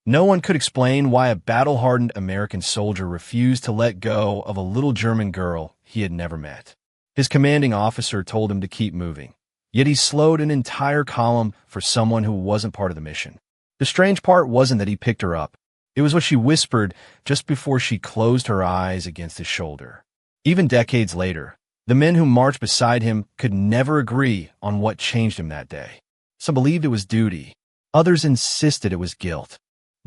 No one could explain why a battle-hardened American soldier refused to let go of a little German girl he had never met. His commanding officer told him to keep moving, yet he slowed an entire column for someone who wasn't part of the mission. The strange part wasn't that he picked her up. It was what she whispered just before she closed her eyes against his shoulder. Even decades later, the men who marched beside him could never agree on what changed him that day. Some believed it was duty. Others insisted it was guilt.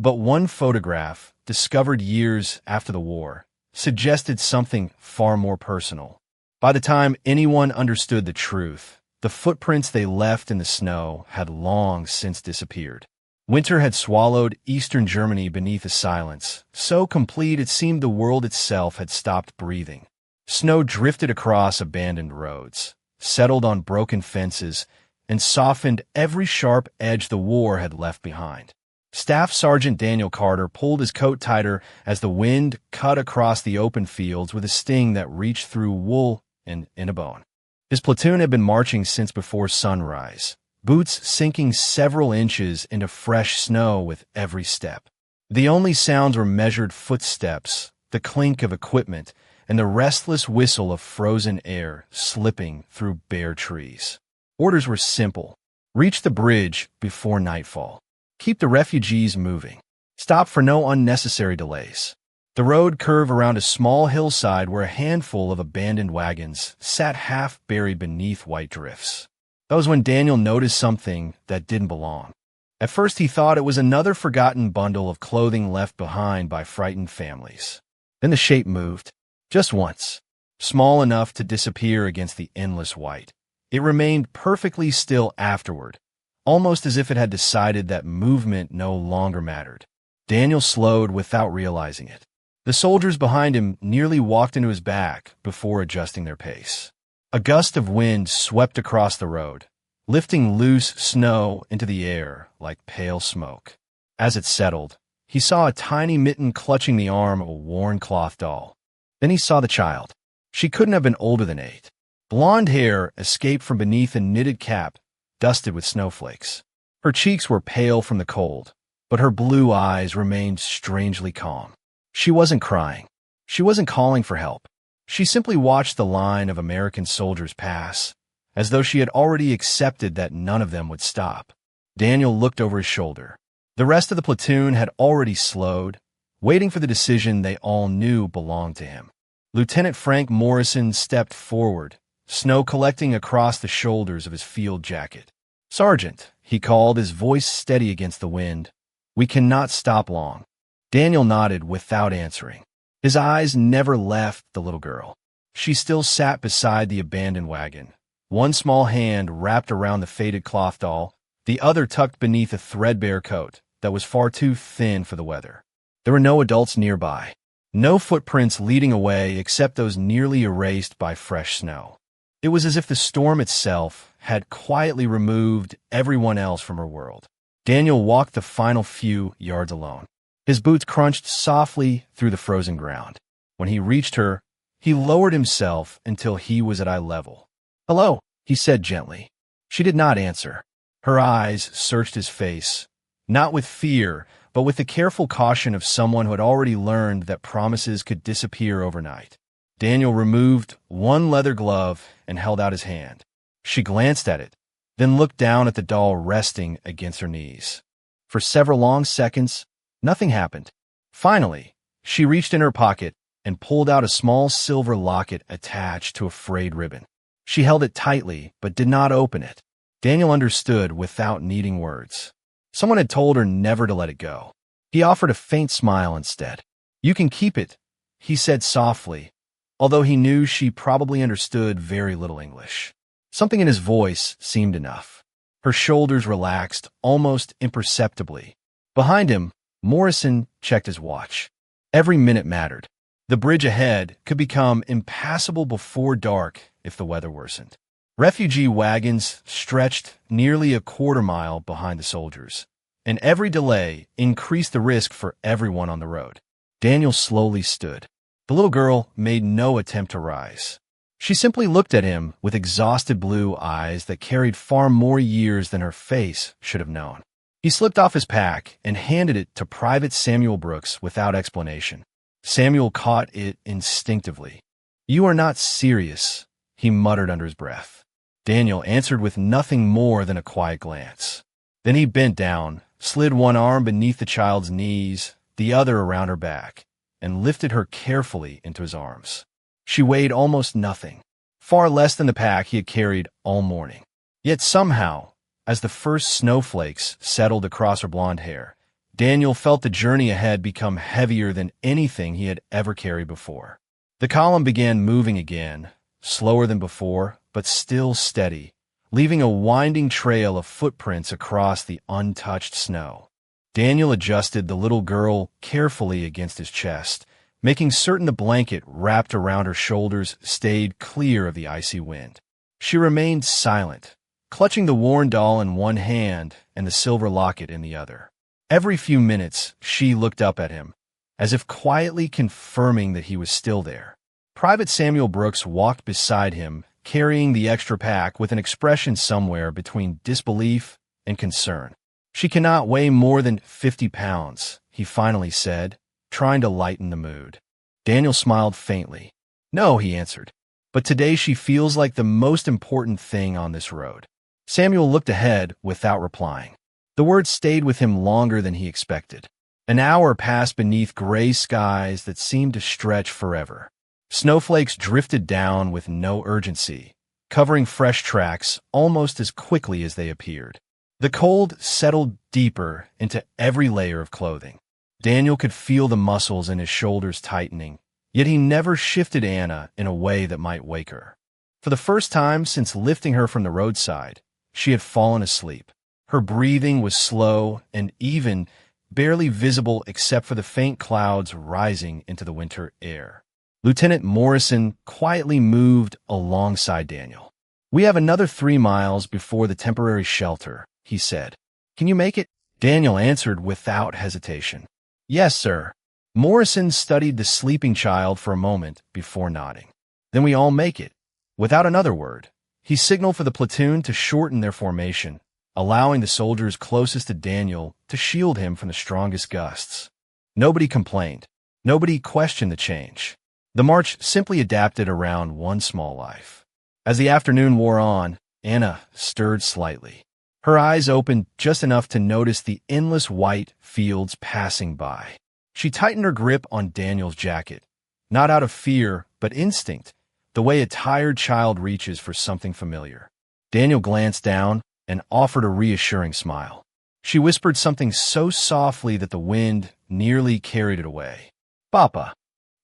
But one photograph, discovered years after the war, suggested something far more personal. By the time anyone understood the truth, the footprints they left in the snow had long since disappeared. Winter had swallowed eastern Germany beneath a silence, so complete it seemed the world itself had stopped breathing. Snow drifted across abandoned roads, settled on broken fences, and softened every sharp edge the war had left behind. Staff Sergeant Daniel Carter pulled his coat tighter as the wind cut across the open fields with a sting that reached through wool and in a bone. His platoon had been marching since before sunrise, boots sinking several inches into fresh snow with every step. The only sounds were measured footsteps, the clink of equipment, and the restless whistle of frozen air slipping through bare trees. Orders were simple. Reach the bridge before nightfall. Keep the refugees moving. Stop for no unnecessary delays. The road curved around a small hillside where a handful of abandoned wagons sat half buried beneath white drifts. That was when Daniel noticed something that didn't belong. At first he thought it was another forgotten bundle of clothing left behind by frightened families. Then the shape moved. Just once. Small enough to disappear against the endless white. It remained perfectly still afterward, almost as if it had decided that movement no longer mattered. Daniel slowed without realizing it. The soldiers behind him nearly walked into his back before adjusting their pace. A gust of wind swept across the road, lifting loose snow into the air like pale smoke. As it settled, he saw a tiny mitten clutching the arm of a worn cloth doll. Then he saw the child. She couldn't have been older than 8. Blonde hair escaped from beneath a knitted cap, dusted with snowflakes. Her cheeks were pale from the cold, but her blue eyes remained strangely calm. She wasn't crying. She wasn't calling for help. She simply watched the line of American soldiers pass, as though she had already accepted that none of them would stop. Daniel looked over his shoulder. The rest of the platoon had already slowed, waiting for the decision they all knew belonged to him. Lieutenant Frank Morrison stepped forward, snow collecting across the shoulders of his field jacket. "Sergeant," he called, his voice steady against the wind, "we cannot stop long." Daniel nodded without answering. His eyes never left the little girl. She still sat beside the abandoned wagon, one small hand wrapped around the faded cloth doll, the other tucked beneath a threadbare coat that was far too thin for the weather. There were no adults nearby, no footprints leading away except those nearly erased by fresh snow. It was as if the storm itself had quietly removed everyone else from her world. Daniel walked the final few yards alone. His boots crunched softly through the frozen ground. When he reached her, he lowered himself until he was at eye level. "Hello," he said gently. She did not answer. Her eyes searched his face, not with fear, but with the careful caution of someone who had already learned that promises could disappear overnight. Daniel removed one leather glove and held out his hand. She glanced at it, then looked down at the doll resting against her knees. For several long seconds, nothing happened. Finally, she reached in her pocket and pulled out a small silver locket attached to a frayed ribbon. She held it tightly, but did not open it. Daniel understood without needing words. Someone had told her never to let it go. He offered a faint smile instead. "You can keep it," he said softly, although he knew she probably understood very little English. Something in his voice seemed enough. Her shoulders relaxed almost imperceptibly. Behind him, Morrison checked his watch. Every minute mattered. The bridge ahead could become impassable before dark if the weather worsened. Refugee wagons stretched nearly a quarter-mile behind the soldiers, and every delay increased the risk for everyone on the road. Daniel slowly stood. The little girl made no attempt to rise. She simply looked at him with exhausted blue eyes that carried far more years than her face should have known. He slipped off his pack and handed it to Private Samuel Brooks without explanation. Samuel caught it instinctively. "You are not serious," he muttered under his breath. Daniel answered with nothing more than a quiet glance. Then he bent down, slid one arm beneath the child's knees, the other around her back, and lifted her carefully into his arms. She weighed almost nothing, far less than the pack he had carried all morning. Yet somehow, as the first snowflakes settled across her blonde hair, Daniel felt the journey ahead become heavier than anything he had ever carried before. The column began moving again, slower than before, but still steady, leaving a winding trail of footprints across the untouched snow. Daniel adjusted the little girl carefully against his chest, making certain the blanket wrapped around her shoulders stayed clear of the icy wind. She remained silent, clutching the worn doll in one hand and the silver locket in the other. Every few minutes, she looked up at him, as if quietly confirming that he was still there. Private Samuel Brooks walked beside him, carrying the extra pack with an expression somewhere between disbelief and concern. "She cannot weigh more than 50 pounds, he finally said, trying to lighten the mood. Daniel smiled faintly. "No," he answered, "but today she feels like the most important thing on this road." Samuel looked ahead without replying. The words stayed with him longer than he expected. An hour passed beneath gray skies that seemed to stretch forever. Snowflakes drifted down with no urgency, covering fresh tracks almost as quickly as they appeared. The cold settled deeper into every layer of clothing. Daniel could feel the muscles in his shoulders tightening, yet he never shifted Anna in a way that might wake her. For the first time since lifting her from the roadside, she had fallen asleep. Her breathing was slow and even, barely visible except for the faint clouds rising into the winter air. Lieutenant Morrison quietly moved alongside Daniel. "We have another 3 miles before the temporary shelter," he said. "Can you make it?" Daniel answered without hesitation. "Yes, sir." Morrison studied the sleeping child for a moment before nodding. "Then we all make it." Without another word, he signaled for the platoon to shorten their formation, allowing the soldiers closest to Daniel to shield him from the strongest gusts. Nobody complained. Nobody questioned the change. The march simply adapted around one small life. As the afternoon wore on, Anna stirred slightly. Her eyes opened just enough to notice the endless white fields passing by. She tightened her grip on Daniel's jacket, not out of fear, but instinct, the way a tired child reaches for something familiar. Daniel glanced down and offered a reassuring smile. She whispered something so softly that the wind nearly carried it away. "Papa."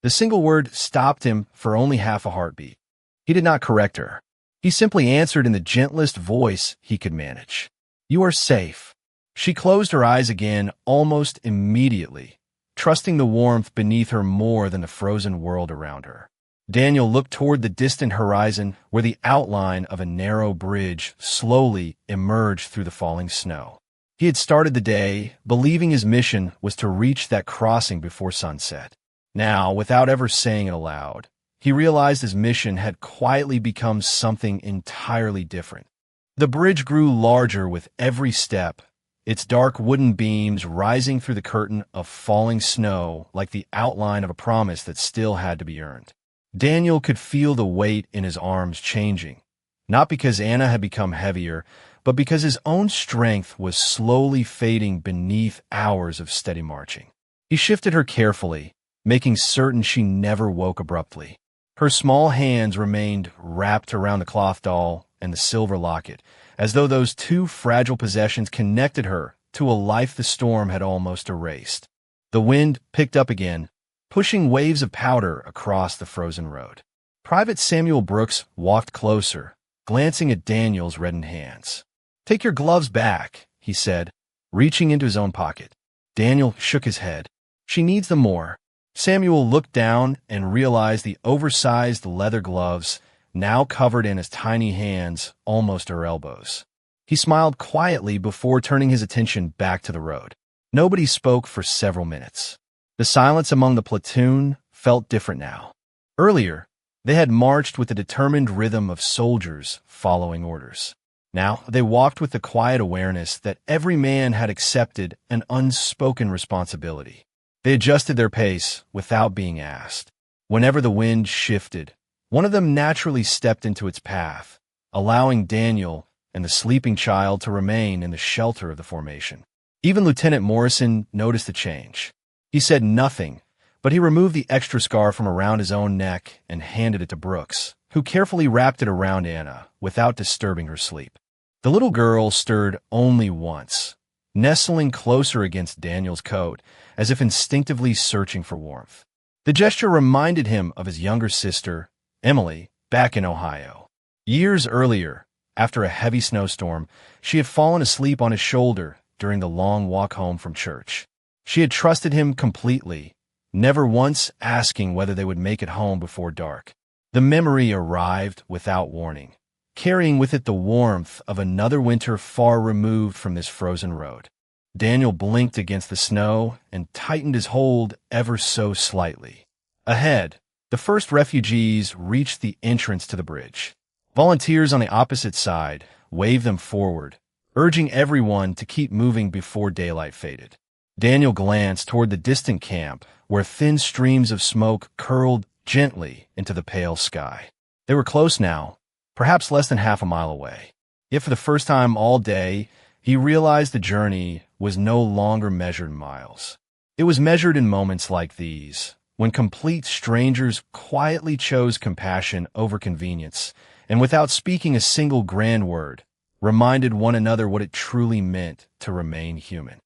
The single word stopped him for only half a heartbeat. He did not correct her. He simply answered in the gentlest voice he could manage. "You are safe." She closed her eyes again almost immediately, trusting the warmth beneath her more than the frozen world around her. Daniel looked toward the distant horizon where the outline of a narrow bridge slowly emerged through the falling snow. He had started the day believing his mission was to reach that crossing before sunset. Now, without ever saying it aloud, he realized his mission had quietly become something entirely different. The bridge grew larger with every step, its dark wooden beams rising through the curtain of falling snow like the outline of a promise that still had to be earned. Daniel could feel the weight in his arms changing, not because Anna had become heavier, but because his own strength was slowly fading beneath hours of steady marching. He shifted her carefully, making certain she never woke abruptly. Her small hands remained wrapped around the cloth doll and the silver locket, as though those two fragile possessions connected her to a life the storm had almost erased. The wind picked up again, pushing waves of powder across the frozen road. Private Samuel Brooks walked closer, glancing at Daniel's reddened hands. "Take your gloves back," he said, reaching into his own pocket. Daniel shook his head. "She needs them more." Samuel looked down and realized the oversized leather gloves, now covered in his tiny hands, almost her elbows. He smiled quietly before turning his attention back to the road. Nobody spoke for several minutes. The silence among the platoon felt different now. Earlier, they had marched with the determined rhythm of soldiers following orders. Now, they walked with the quiet awareness that every man had accepted an unspoken responsibility. They adjusted their pace without being asked. Whenever the wind shifted, one of them naturally stepped into its path, allowing Daniel and the sleeping child to remain in the shelter of the formation. Even Lieutenant Morrison noticed the change. He said nothing, but he removed the extra scarf from around his own neck and handed it to Brooks, who carefully wrapped it around Anna without disturbing her sleep. The little girl stirred only once, nestling closer against Daniel's coat, as if instinctively searching for warmth. The gesture reminded him of his younger sister, Emily, back in Ohio. Years earlier, after a heavy snowstorm, she had fallen asleep on his shoulder during the long walk home from church. She had trusted him completely, never once asking whether they would make it home before dark. The memory arrived without warning, carrying with it the warmth of another winter far removed from this frozen road. Daniel blinked against the snow and tightened his hold ever so slightly. Ahead, the first refugees reached the entrance to the bridge. Volunteers on the opposite side waved them forward, urging everyone to keep moving before daylight faded. Daniel glanced toward the distant camp, where thin streams of smoke curled gently into the pale sky. They were close now, perhaps less than half a mile away. Yet for the first time all day, he realized the journey was no longer measured in miles. It was measured in moments like these, when complete strangers quietly chose compassion over convenience, and without speaking a single grand word, reminded one another what it truly meant to remain human.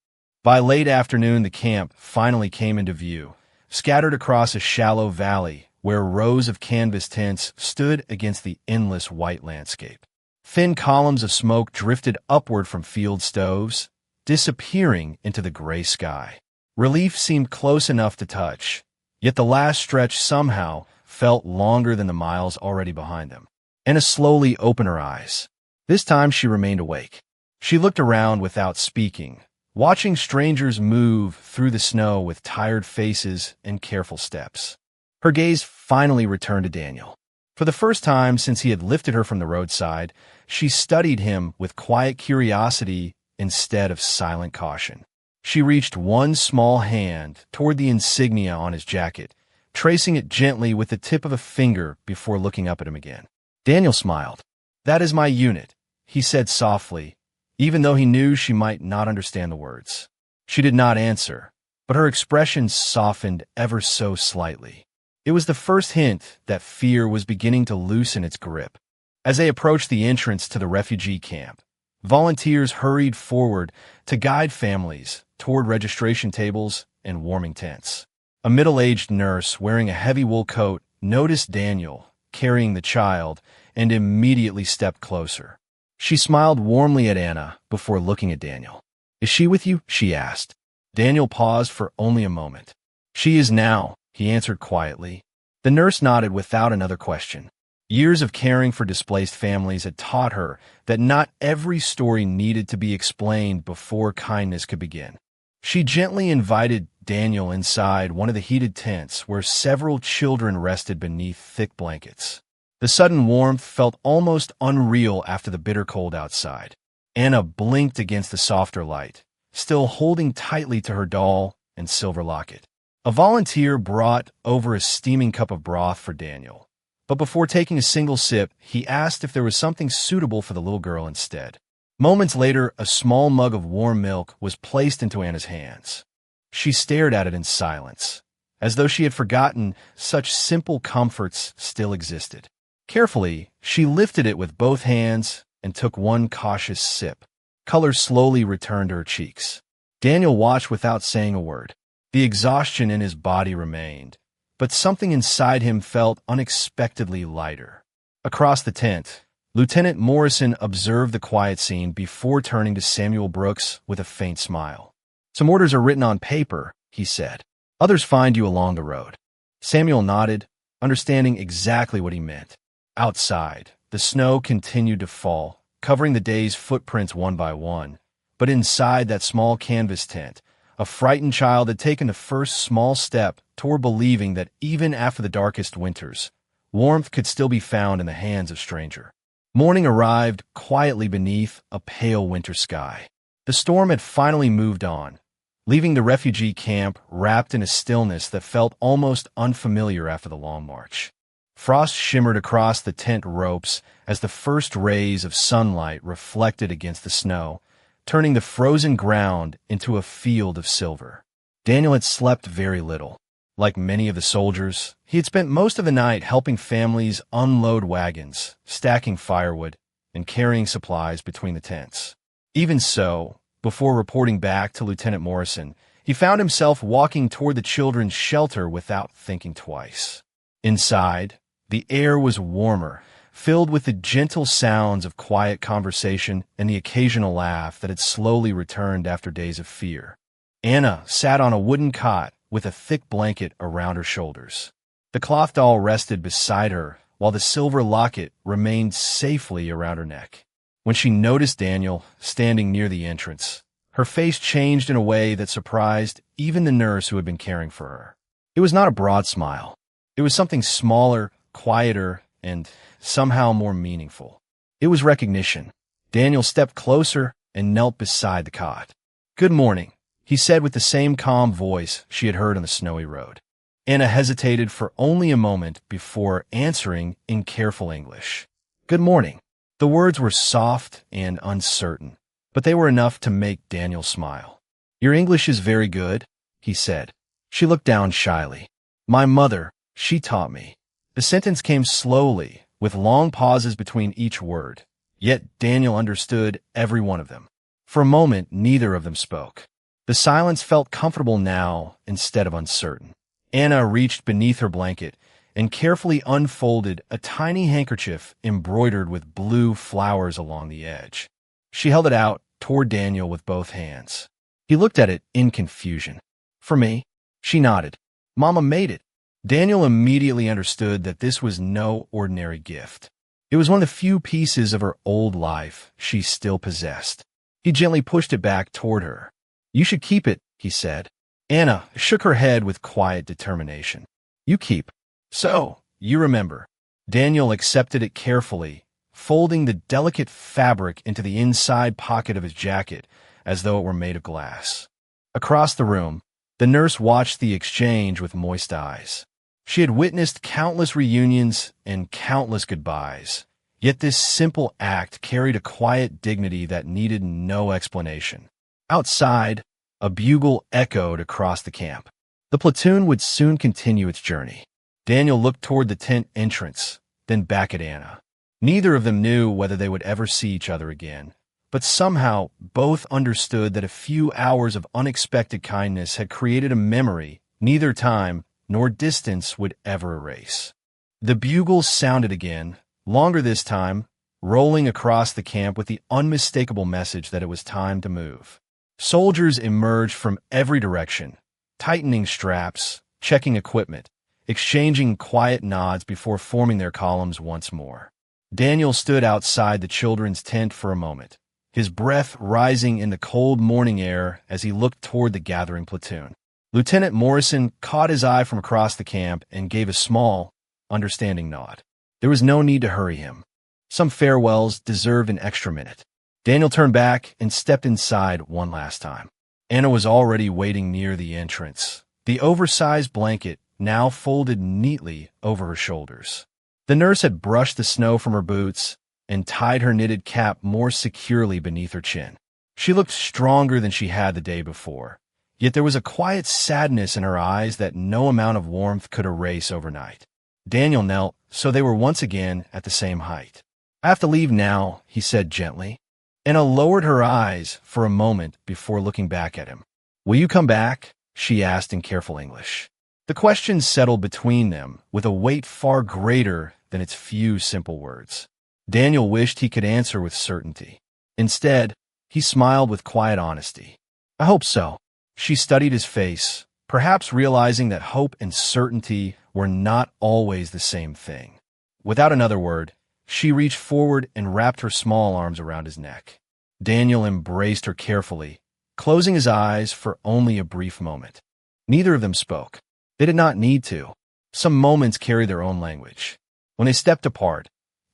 By late afternoon, the camp finally came into view, scattered across a shallow valley where rows of canvas tents stood against the endless white landscape. Thin columns of smoke drifted upward from field stoves, disappearing into the gray sky. Relief seemed close enough to touch, yet the last stretch somehow felt longer than the miles already behind them. Anna slowly opened her eyes. This time she remained awake. She looked around without speaking, watching strangers move through the snow with tired faces and careful steps. Her gaze finally returned to Daniel. For the first time since he had lifted her from the roadside, she studied him with quiet curiosity instead of silent caution. She reached one small hand toward the insignia on his jacket, tracing it gently with the tip of a finger before looking up at him again. Daniel smiled. "That is my unit," he said softly, even though he knew she might not understand the words. She did not answer, but her expression softened ever so slightly. It was the first hint that fear was beginning to loosen its grip. As they approached the entrance to the refugee camp, volunteers hurried forward to guide families toward registration tables and warming tents. A middle-aged nurse wearing a heavy wool coat noticed Daniel carrying the child and immediately stepped closer. She smiled warmly at Anna before looking at Daniel. "Is she with you?" she asked. Daniel paused for only a moment. "She is now," he answered quietly. The nurse nodded without another question. Years of caring for displaced families had taught her that not every story needed to be explained before kindness could begin. She gently invited Daniel inside one of the heated tents where several children rested beneath thick blankets. The sudden warmth felt almost unreal after the bitter cold outside. Anna blinked against the softer light, still holding tightly to her doll and silver locket. A volunteer brought over a steaming cup of broth for Daniel, but before taking a single sip, he asked if there was something suitable for the little girl instead. Moments later, a small mug of warm milk was placed into Anna's hands. She stared at it in silence, as though she had forgotten such simple comforts still existed. Carefully, she lifted it with both hands and took one cautious sip. Color slowly returned to her cheeks. Daniel watched without saying a word. The exhaustion in his body remained, but something inside him felt unexpectedly lighter. Across the tent, Lieutenant Morrison observed the quiet scene before turning to Samuel Brooks with a faint smile. "Some orders are written on paper," he said. "Others find you along the road." Samuel nodded, understanding exactly what he meant. Outside, the snow continued to fall, covering the day's footprints one by one. But inside that small canvas tent, a frightened child had taken the first small step toward believing that even after the darkest winters, warmth could still be found in the hands of strangers. Morning arrived quietly beneath a pale winter sky. The storm had finally moved on, leaving the refugee camp wrapped in a stillness that felt almost unfamiliar after the long march. Frost shimmered across the tent ropes as the first rays of sunlight reflected against the snow, turning the frozen ground into a field of silver. Daniel had slept very little. Like many of the soldiers, he had spent most of the night helping families unload wagons, stacking firewood, and carrying supplies between the tents. Even so, before reporting back to Lieutenant Morrison, he found himself walking toward the children's shelter without thinking twice. Inside, the air was warmer, filled with the gentle sounds of quiet conversation and the occasional laugh that had slowly returned after days of fear. Anna sat on a wooden cot with a thick blanket around her shoulders. The cloth doll rested beside her, while the silver locket remained safely around her neck. When she noticed Daniel standing near the entrance, her face changed in a way that surprised even the nurse who had been caring for her. It was not a broad smile. It was something smaller, quieter, and somehow more meaningful. It was recognition. Daniel stepped closer and knelt beside the cot. "Good morning," he said with the same calm voice she had heard on the snowy road. Anna hesitated for only a moment before answering in careful English. "Good morning." The words were soft and uncertain, but they were enough to make Daniel smile. "Your English is very good," he said. She looked down shyly. "My mother, she taught me." The sentence came slowly, with long pauses between each word, yet Daniel understood every one of them. For a moment, neither of them spoke. The silence felt comfortable now instead of uncertain. Anna reached beneath her blanket and carefully unfolded a tiny handkerchief embroidered with blue flowers along the edge. She held it out toward Daniel with both hands. He looked at it in confusion. "For me?" She nodded. "Mama made it." Daniel immediately understood that this was no ordinary gift. It was one of the few pieces of her old life she still possessed. He gently pushed it back toward her. "You should keep it," he said. Anna shook her head with quiet determination. "You keep. So, you remember." Daniel accepted it carefully, folding the delicate fabric into the inside pocket of his jacket as though it were made of glass. Across the room, the nurse watched the exchange with moist eyes. She had witnessed countless reunions and countless goodbyes, yet this simple act carried a quiet dignity that needed no explanation. Outside, a bugle echoed across the camp. The platoon would soon continue its journey. Daniel looked toward the tent entrance, then back at Anna. Neither of them knew whether they would ever see each other again, but somehow both understood that a few hours of unexpected kindness had created a memory neither time nor distance would ever erase. The bugle sounded again, longer this time, rolling across the camp with the unmistakable message that it was time to move. Soldiers emerged from every direction, tightening straps, checking equipment, exchanging quiet nods before forming their columns once more. Daniel stood outside the children's tent for a moment, his breath rising in the cold morning air as he looked toward the gathering platoon. Lieutenant Morrison caught his eye from across the camp and gave a small, understanding nod. There was no need to hurry him. Some farewells deserved an extra minute. Daniel turned back and stepped inside one last time. Anna was already waiting near the entrance, the oversized blanket now folded neatly over her shoulders. The nurse had brushed the snow from her boots and tied her knitted cap more securely beneath her chin. She looked stronger than she had the day before, yet there was a quiet sadness in her eyes that no amount of warmth could erase overnight. Daniel knelt, so they were once again at the same height. "I have to leave now," he said gently. Anna lowered her eyes for a moment before looking back at him. "Will you come back?" she asked in careful English. The question settled between them with a weight far greater than its few simple words. Daniel wished he could answer with certainty. Instead, he smiled with quiet honesty. "I hope so." She studied his face, perhaps realizing that hope and certainty were not always the same thing. Without another word, she reached forward and wrapped her small arms around his neck. Daniel embraced her carefully, closing his eyes for only a brief moment. Neither of them spoke. They did not need to. Some moments carry their own language. When they stepped apart,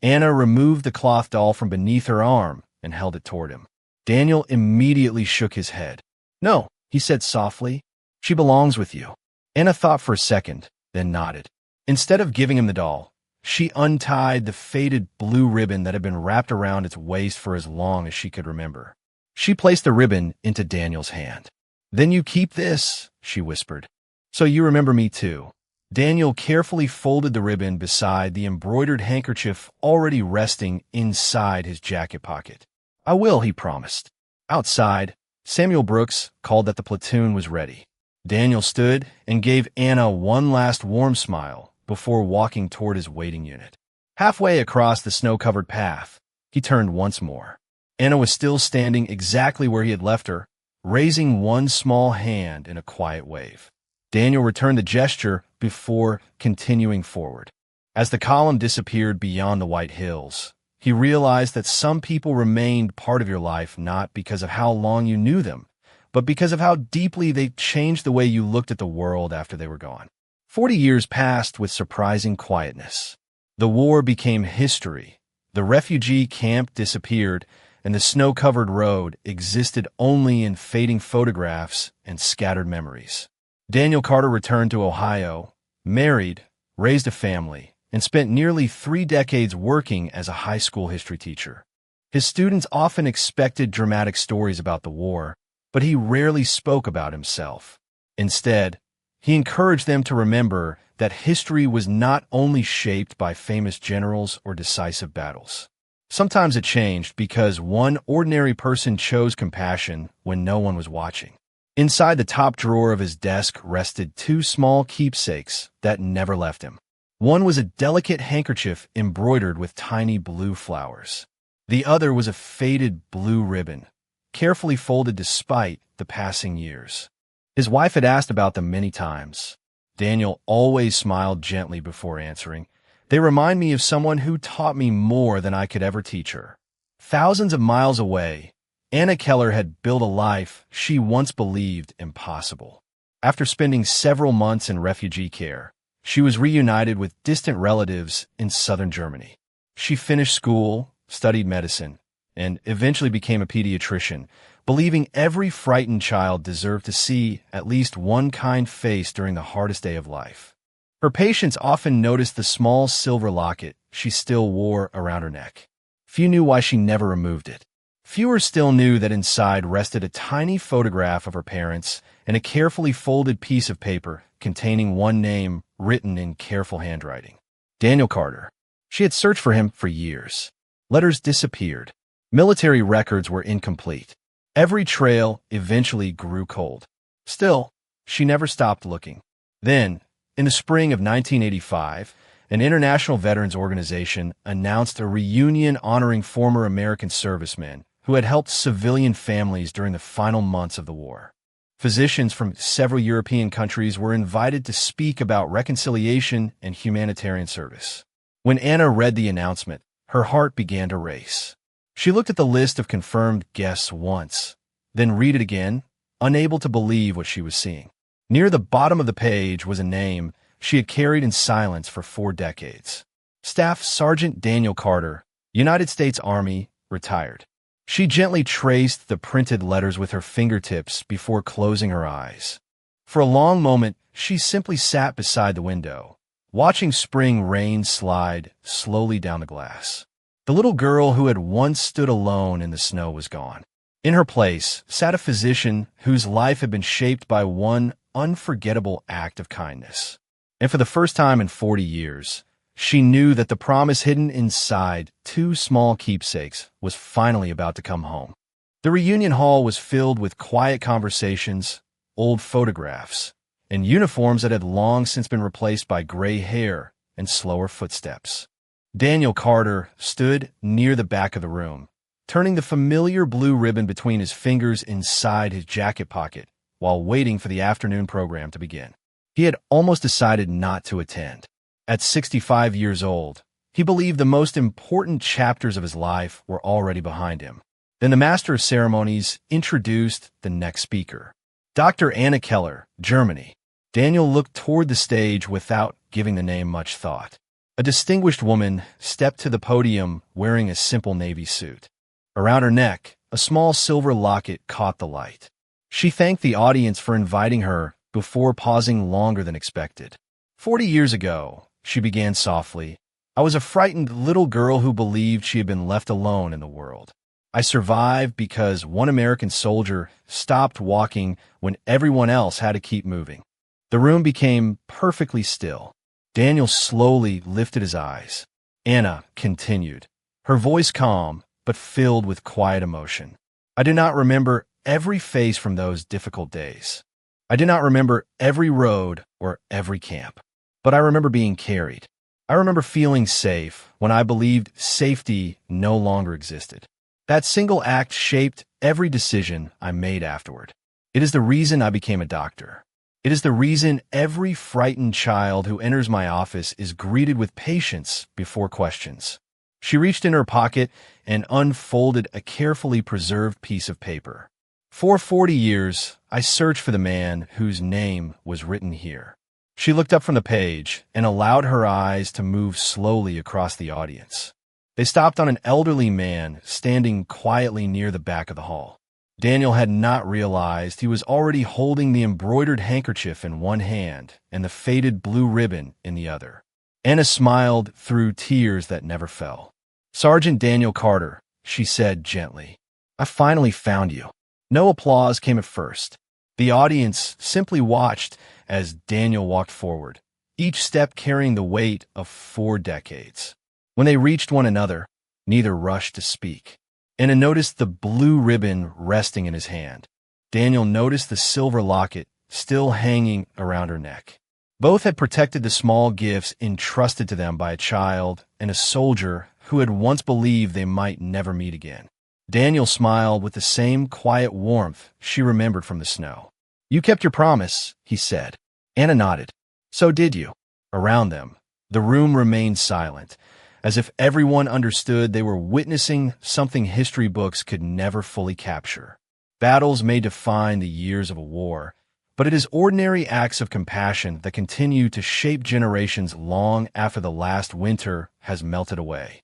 Anna removed the cloth doll from beneath her arm and held it toward him. Daniel immediately shook his head. "No," he said softly. "She belongs with you." Anna thought for a second, then nodded. Instead of giving him the doll, she untied the faded blue ribbon that had been wrapped around its waist for as long as she could remember. She placed the ribbon into Daniel's hand. "Then you keep this," she whispered. "So you remember me too." Daniel carefully folded the ribbon beside the embroidered handkerchief already resting inside his jacket pocket. "I will," he promised. Outside, Samuel Brooks called that the platoon was ready. Daniel stood and gave Anna one last warm smile before walking toward his waiting unit. Halfway across the snow-covered path, he turned once more. Anna was still standing exactly where he had left her, raising one small hand in a quiet wave. Daniel returned the gesture before continuing forward. As the column disappeared beyond the white hills, he realized that some people remained part of your life not because of how long you knew them, but because of how deeply they changed the way you looked at the world after they were gone. 40 years passed with surprising quietness. The war became history. The refugee camp disappeared, and the snow-covered road existed only in fading photographs and scattered memories. Daniel Carter returned to Ohio, married, raised a family, and spent nearly 3 decades working as a high school history teacher. His students often expected dramatic stories about the war, but he rarely spoke about himself. Instead, he encouraged them to remember that history was not only shaped by famous generals or decisive battles. Sometimes it changed because one ordinary person chose compassion when no one was watching. Inside the top drawer of his desk rested 2 small keepsakes that never left him. One was a delicate handkerchief embroidered with tiny blue flowers. The other was a faded blue ribbon, carefully folded despite the passing years. His wife had asked about them many times. Daniel always smiled gently before answering. "They remind me of someone who taught me more than I could ever teach her." Thousands of miles away, Anna Keller had built a life she once believed impossible. After spending several months in refugee care, she was reunited with distant relatives in southern Germany. She finished school, studied medicine, and eventually became a pediatrician, believing every frightened child deserved to see at least one kind face during the hardest day of life. Her patients often noticed the small silver locket she still wore around her neck. Few knew why she never removed it. Fewer still knew that inside rested a tiny photograph of her parents and a carefully folded piece of paper containing one name written in careful handwriting. Daniel Carter. She had searched for him for years. Letters disappeared. Military records were incomplete. Every trail eventually grew cold. Still, she never stopped looking. Then, in the spring of 1985, an international veterans organization announced a reunion honoring former American servicemen who had helped civilian families during the final months of the war. Physicians from several European countries were invited to speak about reconciliation and humanitarian service. When Anna read the announcement, her heart began to race. She looked at the list of confirmed guests once, then read it again, unable to believe what she was seeing. Near the bottom of the page was a name she had carried in silence for 4 decades. Staff Sergeant Daniel Carter, United States Army, retired. She gently traced the printed letters with her fingertips before closing her eyes. For a long moment, she simply sat beside the window, watching spring rain slide slowly down the glass. The little girl who had once stood alone in the snow was gone. In her place sat a physician whose life had been shaped by one unforgettable act of kindness. And for the first time in 40 years, she knew that the promise hidden inside 2 small keepsakes was finally about to come home. The reunion hall was filled with quiet conversations, old photographs, and uniforms that had long since been replaced by gray hair and slower footsteps. Daniel Carter stood near the back of the room, turning the familiar blue ribbon between his fingers inside his jacket pocket while waiting for the afternoon program to begin. He had almost decided not to attend. At 65 years old, he believed the most important chapters of his life were already behind him. Then the master of ceremonies introduced the next speaker, Dr. Anna Keller, Germany. Daniel looked toward the stage without giving the name much thought. A distinguished woman stepped to the podium wearing a simple navy suit. Around her neck, a small silver locket caught the light. She thanked the audience for inviting her before pausing longer than expected. 40 years ago, she began softly, I was a frightened little girl who believed she had been left alone in the world. I survived because one American soldier stopped walking when everyone else had to keep moving. The room became perfectly still. Daniel slowly lifted his eyes. Anna continued, her voice calm but filled with quiet emotion. I do not remember every face from those difficult days. I do not remember every road or every camp, but I remember being carried. I remember feeling safe when I believed safety no longer existed. That single act shaped every decision I made afterward. It is the reason I became a doctor. It is the reason every frightened child who enters my office is greeted with patience before questions. She reached in her pocket and unfolded a carefully preserved piece of paper. For 40 years, I searched for the man whose name was written here. She looked up from the page and allowed her eyes to move slowly across the audience. They stopped on an elderly man standing quietly near the back of the hall. Daniel had not realized he was already holding the embroidered handkerchief in one hand and the faded blue ribbon in the other. Anna smiled through tears that never fell. Sergeant Daniel Carter, she said gently, I finally found you. No applause came at first. The audience simply watched as Daniel walked forward, each step carrying the weight of 4 decades. When they reached one another, neither rushed to speak. Anna noticed the blue ribbon resting in his hand. Daniel noticed the silver locket still hanging around her neck. Both had protected the small gifts entrusted to them by a child and a soldier who had once believed they might never meet again. Daniel smiled with the same quiet warmth she remembered from the snow. You kept your promise, he said. Anna nodded. So did you. Around them, the room remained silent, as if everyone understood they were witnessing something history books could never fully capture. Battles may define the years of a war, but it is ordinary acts of compassion that continue to shape generations long after the last winter has melted away.